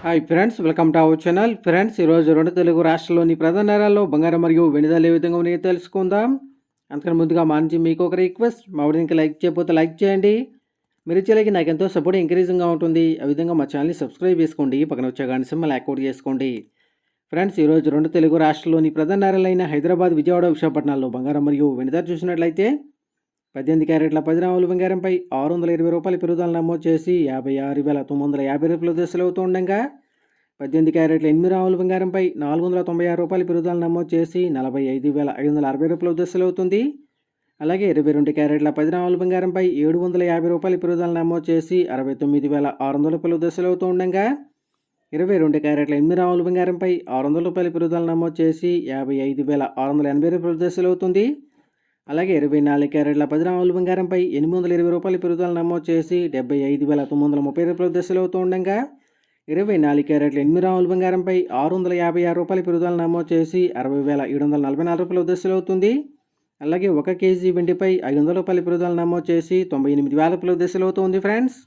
Hi friends, welcome to our channel. Friends, ఈరోజు రెండు తెలుగు రాష్ట్రాల్లోని ప్రధాన నగరాల్లో బంగారం మరియు వెండి ధరలు ఏ విధంగా ఉన్నాయో తెలుసుకుందాం. అంతకన్నా ముందుగా మా నుంచి మీకు ఒక రిక్వెస్ట్, మా వీడియోకి లైక్ చేయకపోతే లైక్ చేయండి. మీరు ఇచ్చేలాగి నాకు ఎంతో సపోర్ట్ ఎంకరేజింగ్గా ఉంటుంది. ఆ విధంగా మా ఛానల్ని సబ్స్క్రైబ్ చేసుకోండి, పక్కన వచ్చే గంట సింబల్ యాక్టివేట్ చేసుకోండి. ఫ్రెండ్స్, ఈరోజు రెండు తెలుగు రాష్ట్రాల్లోని ప్రధాన నగరాలైన హైదరాబాద్, విజయవాడ, విశాఖపట్నాల్లో బంగారం మరియు వెండి ధర చూసినట్లయితే 18 క్యారెట్ల 10 గ్రాముల బంగారంపై ₹620 పెరుగుదల నమోదు చేసి 56,950 రూపాయలు దశలవుతూ ఉండగా, 18 క్యారెట్ల 8 గ్రాముల బంగారంపై ₹496 పెరుగుదల నమోదు చేసి 45,560 రూపాయలు దశలవుతుంది. అలాగే 22 క్యారెట్ల 10 గ్రాముల బంగారంపై ₹750 పెరుగుదల నమోదు చేసి 69,600 రూపాయలు దశలవుతూ ఉండగా, 22 క్యారెట్ల 8 గ్రాముల బంగారంపై ₹600 పెరుగుదల నమోదు చేసి 55,680 రూపాయలు దశలవుతుంది. అలాగే 24 క్యారెట్ల 10 గ్రాముల బంగారంపై ₹820 పెరుగుదల నమోదు చేసి 75,930 రూపాయలు దశలవుతూ ఉండగా, 24 క్యారెట్ల 8 గ్రాముల బంగారంపై ₹656 పెరుగుదల నమోదు చేసి 60,744 రూపాయలు దశలవుతుంది. అలాగే 1 కేజీ వెండిపై ₹500 పెరుగుదల నమోదు చేసి 98,000 రూపాయలు దశలవుతుంది. ఫ్రెండ్స్.